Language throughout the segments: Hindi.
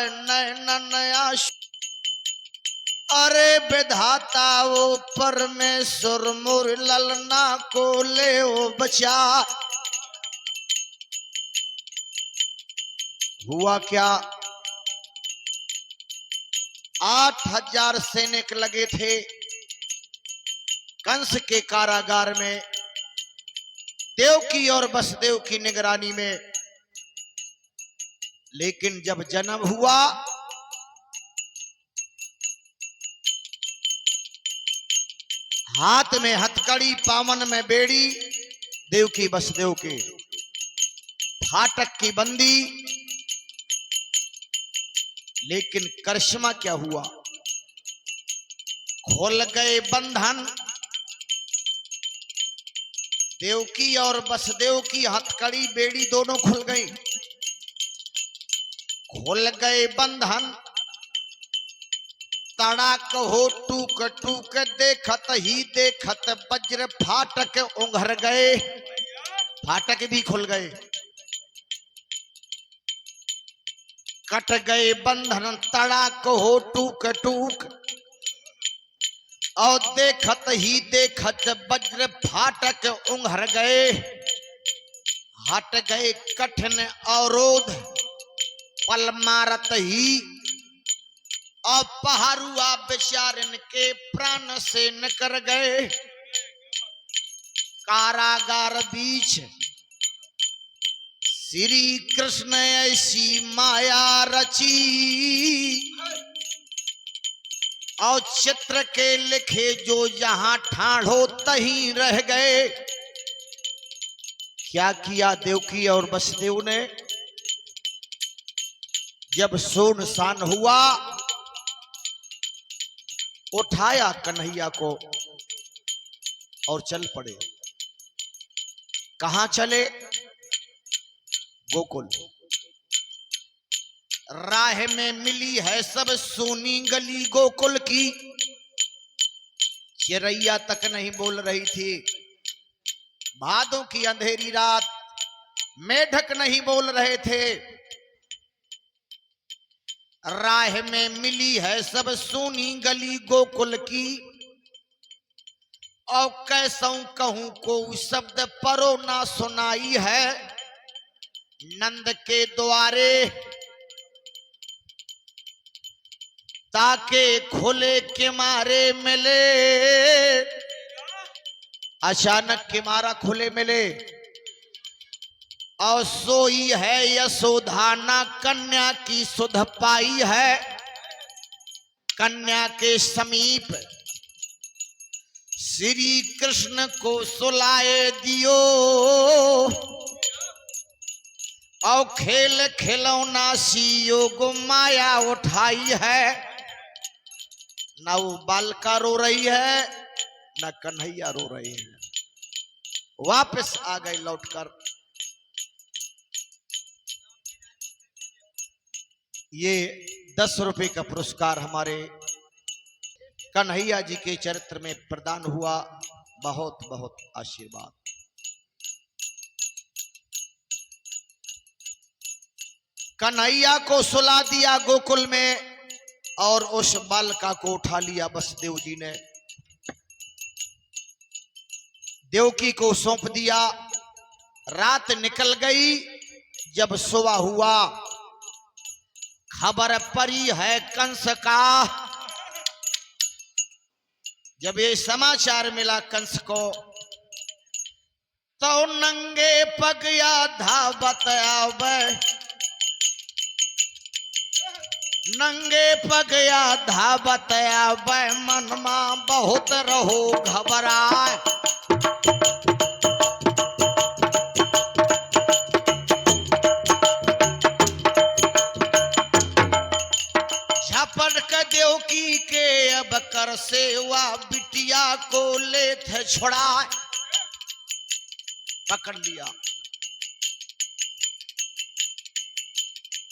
नयन आशु। अरे विधाता वो परमेश्वर मोर ललना को ले ओ बचा। हुआ क्या, 8000 सैनिक लगे थे कंस के कारागार में, देवकी और वसुदेव की निगरानी में। लेकिन जब जन्म हुआ हाथ में हथकड़ी पावन में बेड़ी, देवकी वसुदेव के फाटक की बंदी। लेकिन करिश्मा क्या हुआ, खोल गए बंधन। देवकी और वसुदेव की हथकड़ी बेड़ी दोनों खुल गई, खोल गए बंधन। तड़ाक हो टूक टूक देखत ही देखत वज्र फाटक उंघर गए, फाटक भी खुल गए। कट गए बंधन तड़ाक हो टूक टूक, और देखत ही देखत वज्र फाटक उंघर गए। हट गए कठिन अवरोध पल मारत ही, और पहाड़ुआ बेचारन के प्राण से निकर गए। कारागार बीच श्री कृष्ण ऐसी माया रची, और चित्र के लिखे जो जहां ठाढ़ो तहीं रह गए। क्या किया देवकी और वसुदेव ने, जब सुनसान हुआ उठाया कन्हैया को और चल पड़े। कहां चले, गोकुल। राह में मिली है सब सोनी गली गोकुल की, चिरैया तक नहीं बोल रही थी। भादों की अंधेरी रात, मेढक नहीं बोल रहे थे। राह में मिली है सब सोनी गली गोकुल की, और कैसों कहूं को शब्द परो ना सुनाई है। नंद के द्वारे ताके खुले के मारे मिले, अचानक के मारा खुले मिले। और सोई है यशोधाना कन्या की सुध पाई है। कन्या के समीप श्री कृष्ण को सुलाए दियो, और खेल खिलौना सियो गो माया उठाई है। ना वो बालका रो रही है, ना कन्हैया रो रही है। वापस आ गए लौटकर। ये 10 रुपए का पुरस्कार हमारे कन्हैया जी के चरित्र में प्रदान हुआ। बहुत बहुत आशीर्वाद। कन्हैया को सुला दिया गोकुल में, और उस बालिका को उठा लिया वसुदेव जी ने। देवकी को सौंप दिया। रात निकल गई। जब सुबह हुआ खबर पड़ी है कंस का। जब ये समाचार मिला कंस को, तो नंगे पगया धावत आवे, नंगे पगया धावत आवे, मनमा बहुत रहो घबराए। झपट देवकी के अब कर सेवा, बिटिया को ले थे छोड़ा। पकड़ लिया।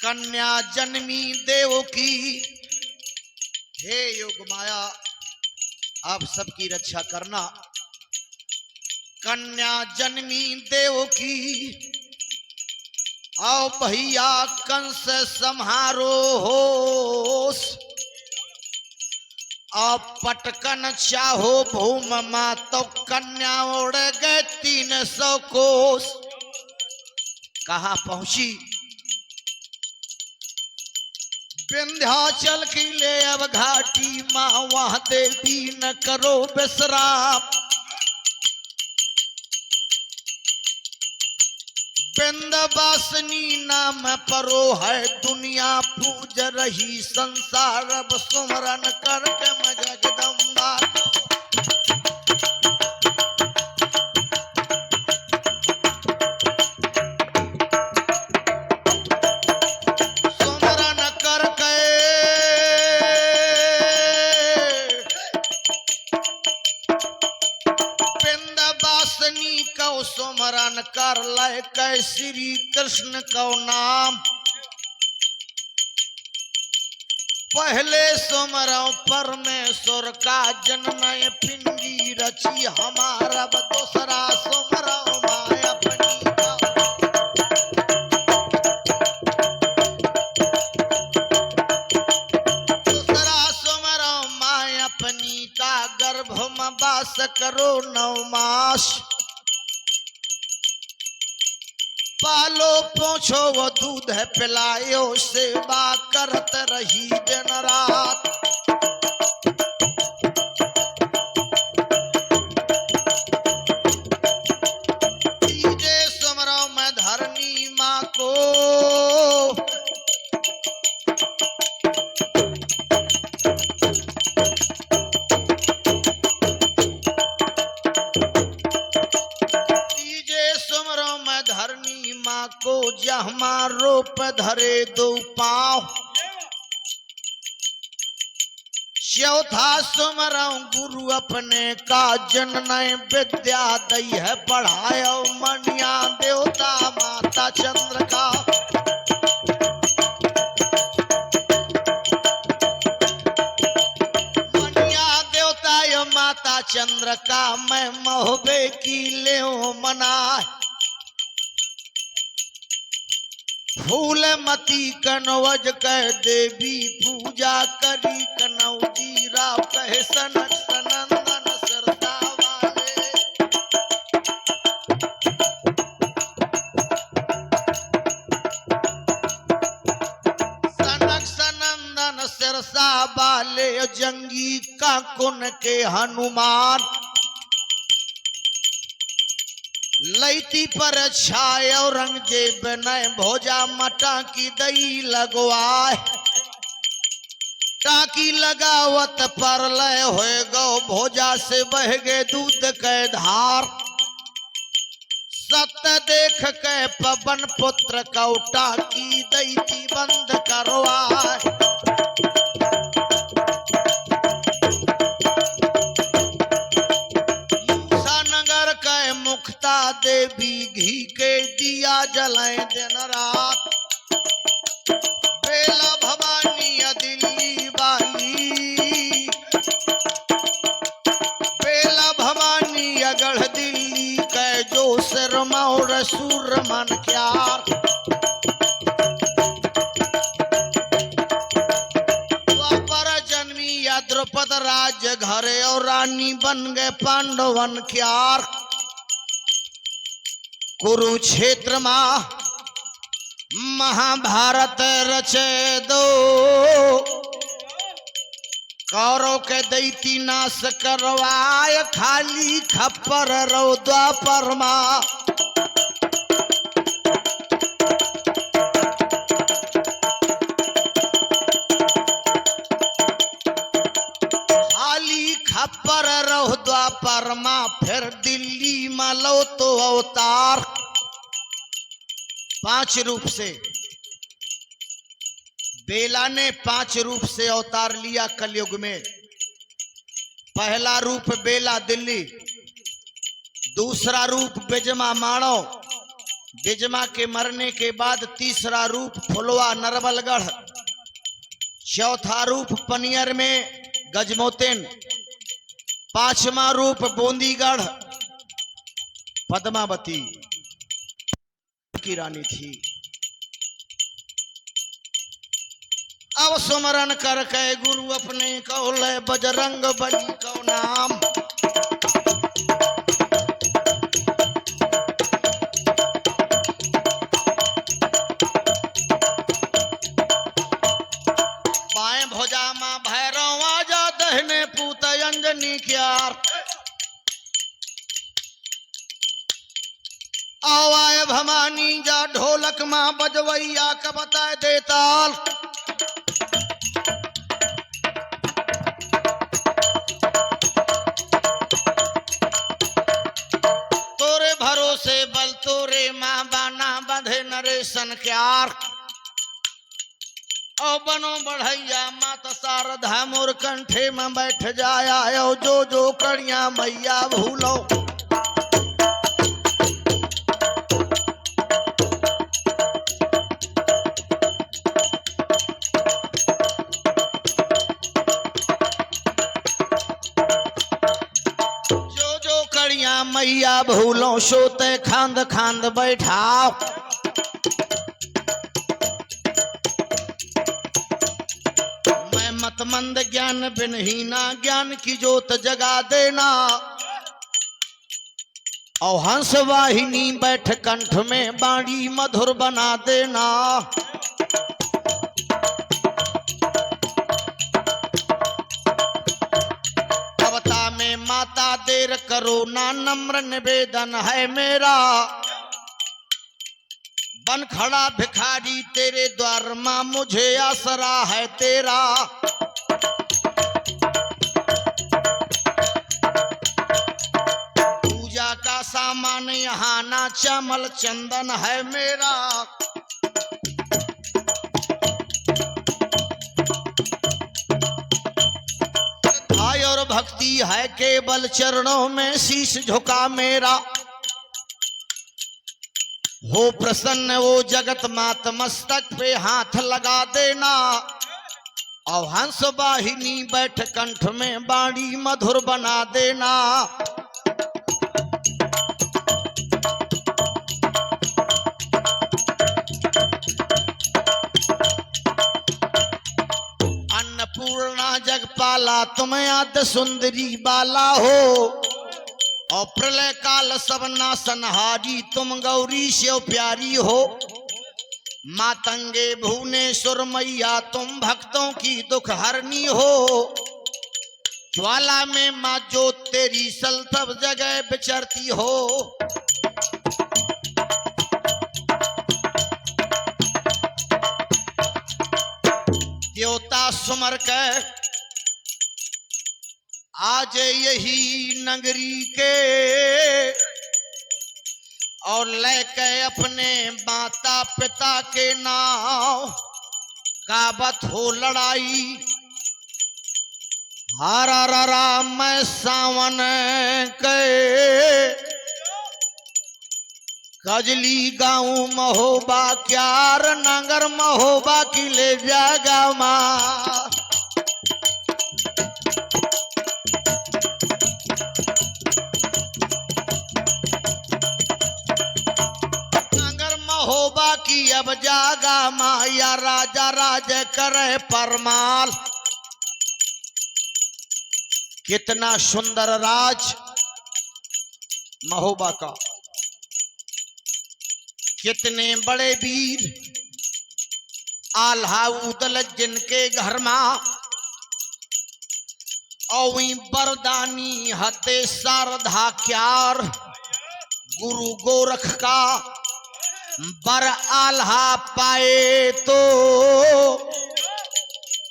कन्या जन्मी देवकी, हे योग माया आप सबकी रक्षा करना। कन्या जन्मी देवकी, आओ भैया कंस संहारो होश, अब पटकन चाहो भूम माँ तो कन्या उड़ गए 300 कोस। कहाँ पहुंची? विंध्याचल की ले अब घाटी माँ, वहां देवी न करो विश्राम। विंध्यवासिनी नाम परो है दुनिया पूज रही संसार, अब सुमरन करके मैं जगदम्बा सुमरन करके विंध्यवासिनी को सुमरन कर ले कै श्री कृष्ण को नाम। पहले सुमरो परमेश्वर का जनमय पिंडी रची, हमारा दूसरा सुमरो माय अपनी का। दूसरा सुमरो माय अपनी का, गर्भ में वास करो 9 मास। पालो पोछो वो दूध है पिलायो, सेवा करत रही दिन रात। तीजे सुमरो में धरनी माँ को, को जहमा रोप धरे 2 पाँव। चौथा सुमरो गुरु अपने का, जननय विद्या दई है पढ़ायो, मनिया देवता माता चंद्र का। मनिया देवता यो माता चंद्र का, मैं मोहबे की ले मना। फूलमती कनवज कह देवी पूजा करी, कनौजी राव कहे सनक सनंदन सरदा वाले। सनक सनंदन सिरसा वाले, जंगी का कुन के हनुमान। लैती पर छाय रंग जेब नय, भोजा मटा की दई लगवाए। टाकी लगावत पर लय होए गो, भोजा से बह गए दूध के धार। सत्य देख के पवन पुत्र को, टाकी दई थी बंद करवाए। मुक्ता देवी घी के दिया जलाए दिन रात। बेला भवानी दिल्ली वाली, बेला भवानी अगढ़ दिल्ली के, जो सिर मौर सूर मन क्यार। द्वापर जन्मी या द्रुपद राज्य घरे, और रानी बन गए पांडवन क्यार। कुरुक्षेत्र मां महाभारत रचे 2, कौरव के दैती नाश करवाय, खाली खप्पर रो द्वापर मां। खाली खप्पर रहो द्वापर मां, फिर दिल्ली में लो तो अवतार। 5 रूप से बेला ने 5 रूप से अवतार लिया कलयुग में। पहला रूप बेला दिल्ली, दूसरा रूप बिजमा माणो, बिजमा के मरने के बाद तीसरा रूप फुलवा नरबलगढ़, चौथा रूप पनियर में गजमोतिन, 5वां रूप बूंदीगढ़ पद्मावती की रानी थी। अब सुमरन करके गुरु अपने कौल बजरंग बली को नाम। बाएं भुजा मां भैरव आजा, दहने पूत अंजनी क्यार। आवाए भवानी जा, ढोलक मां बजवैया का बताए देताल। तोरे भरोसे बल तोरे मां बाना बंधे नरेशन क्यार। ओ बनो बढ़ैया माता शारदा मोर कंठे में बैठ जाया, जो जो कड़िया मैया भूलो। जो जो कड़िया मैया भूलो, सोते खांद खांद बैठाओ। मत मंद ज्ञान बिनहीना, ज्ञान की जोत जगा देना। और हंस वाहिनी बैठ कंठ में, बाणी मधुर बना देना। कविता में माता देर करो ना, नम्र निवेदन है मेरा। बन खड़ा भिखारी तेरे द्वार मां, मुझे आसरा है तेरा। पूजा का सामान यहाँ ना, चामल चंदन है मेरा। भाई और भक्ति है केवल चरणों में, शीश झुका मेरा। हो प्रसन्न वो जगत मात, मस्तक पे हाथ लगा देना। और हंस वाहिनी बैठ कंठ में, बाणी मधुर बना देना। अन्नपूर्णा जगपाला, तुम आद्य सुंदरी बाला हो। और प्रलय काल सब नासनहारी, तुम गौरी से प्यारी हो। मातंगे भुवनेश्वर मैया, तुम भक्तों की दुख हरनी हो। ज्वाला में मां ज्योत तेरी, सल सब जगह विचरती हो। देवता सुमर के आज यही नगरी के, और लेके अपने माता पिता के नाम, गावत हो लड़ाई। हारा रा मैं सावन के, कजली गाँव महोबा क्यार, नगर महोबा की ले जागा माँ। होबा की अब जागा माया, राजा राज करे परमाल। कितना सुंदर राज महोबा का, कितने बड़े वीर आल्हा उदल जिनके घर मां। और बरदानी हते शारदा क्यार, गुरु गोरख का बर आल्हा पाए तो।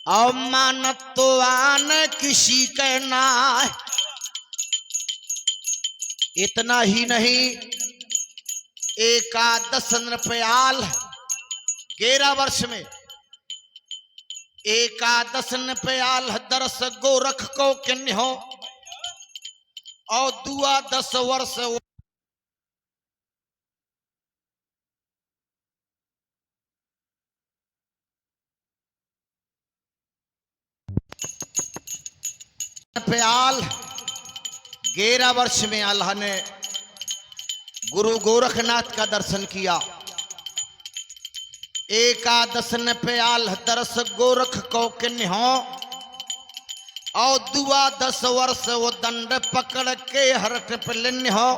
अमानत तो आन किसी के ना। इतना ही नहीं, एकादश नृपयाल 11 वर्ष में एकादश नृपयाल दरस गोरख को किन्हो। और दुआ 10 वर्ष नृपयाल 11 वर्ष में अल्लाह ने गुरु गोरखनाथ का दर्शन किया। एकादश न प्याल दरस गोरख को किन्हो और दुआ 10 वर्ष वो दंड पकड़ के हरट पिलिन हो।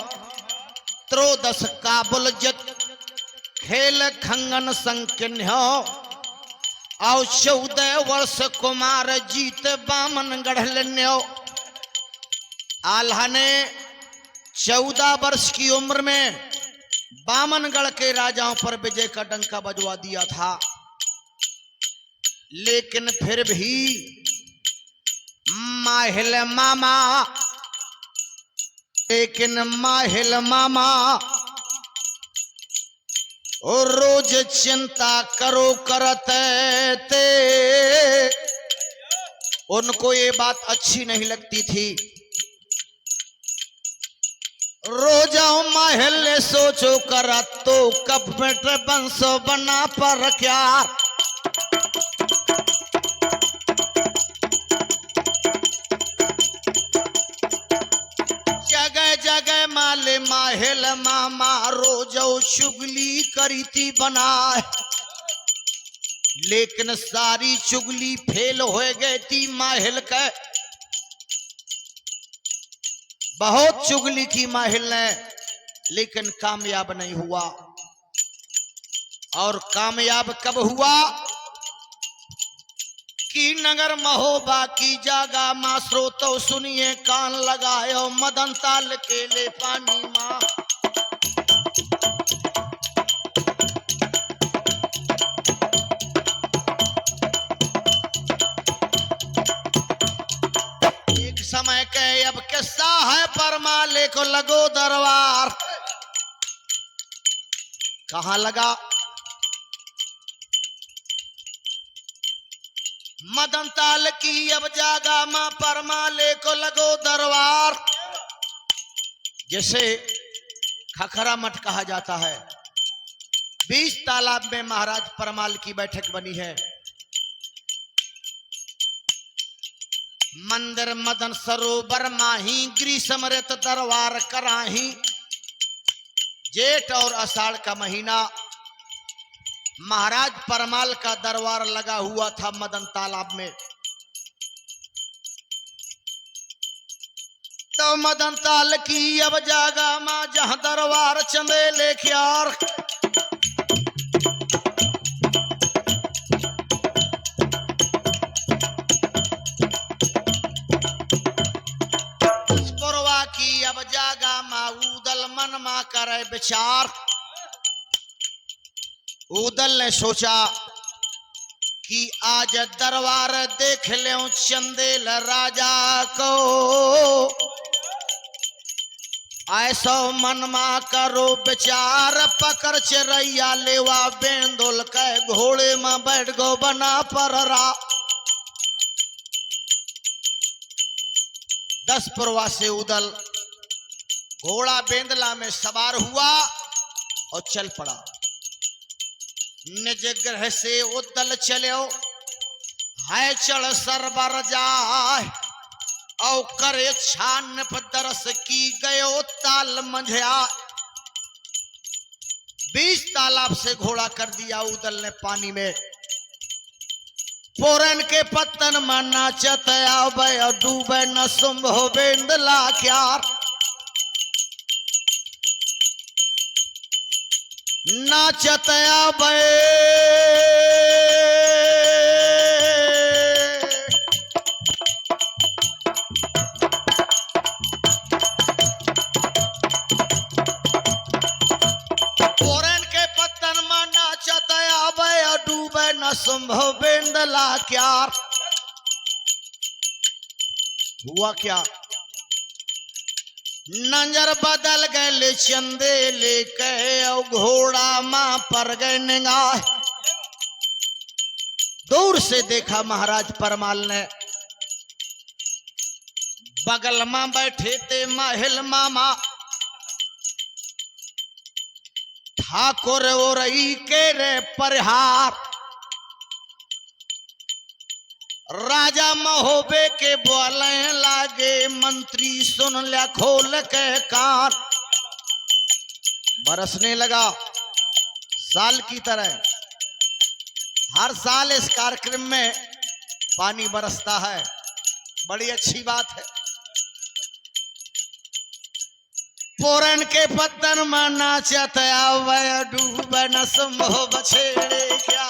त्रोदश काबुल जत खेल खंगन संकिन हो और 14 वर्ष कुमार जीत बामन गढ़ हो। आल्हा ने 14 वर्ष की उम्र में बामनगढ़ के राजाओं पर विजय का डंका बजवा दिया था। लेकिन फिर भी माहिल मामा और रोज चिंता करो करते थे। उनको ये बात अच्छी नहीं लगती थी। रोजाओ महल सोचो करा तो कब बेट बंसो बना पर क्या। जगह जगह माले माहिल मामा रोजो चुगली करी थी बनाए। लेकिन सारी चुगली फेल हो गई थी माहिल के। बहुत चुगली की माहिल ने लेकिन कामयाब नहीं हुआ। और कामयाब कब हुआ कि नगर महोबा की जागा मां स्रोतो सुनिए कान लगायो मदन ताल के ले पानी मां। एक समय के अब किस्सा है परमाले को लगो दरबार। कहां लगा मदन ताल की अब जागा मां परमाले को लगो दरबार। जिसे खखरा मठ कहा जाता है। 20 तालाब में महाराज परमाल की बैठक बनी है। मंदिर मदन सरोवर माही ग्रीष्म ऋत दरबार कराही। जेठ और आषाढ़ का महीना महाराज परमाल का दरबार लगा हुआ था मदन तालाब में। तो मदन ताल की अब जागा मां जहां दरबार चंदेले ख्यार। पुरवा की अब जागा मां उदल मन मां करे विचार। उदल ने सोचा कि आज दरबार देख ले चंदेल राजा को। ऐसो मनमा करो विचार पकड़ चरैया लेवा बेंदोल के घोड़े में बैठ गो बना पर रा। 10 पुरवा से उदल घोड़ा बेंदला में सवार हुआ और चल पड़ा। निज ग्रह से उदल चलो है चढ़ सरबर जाए और करे छान दरस की गयो ताल मंझया। 20 तालाब से घोड़ा कर दिया उदल ने पानी में। पोरन के पत्तन में नाचत आवे डूबे न सुम्भ हो बेंदला क्या। नाचत आवे पोरन के पत्तन में नाचत आवे डूबे न संभव बेंदला क्या। हुआ क्या नंजर बदल गए चंदे लेके और घोड़ा मां पर गए निगाह। दूर से देखा महाराज परमाल ने। बगल में बैठे थे माहिल मामा ठाकुर ओरई के रे परिहार। राजा महोबे के बोले लागे मंत्री सुन लिया खोल के कान। बरसने लगा साल की तरह। हर साल इस कार्यक्रम में पानी बरसता है, बड़ी अच्छी बात है। पोरन के पत्तन में नाचत आवे डूब न संभव बछेड़े क्या।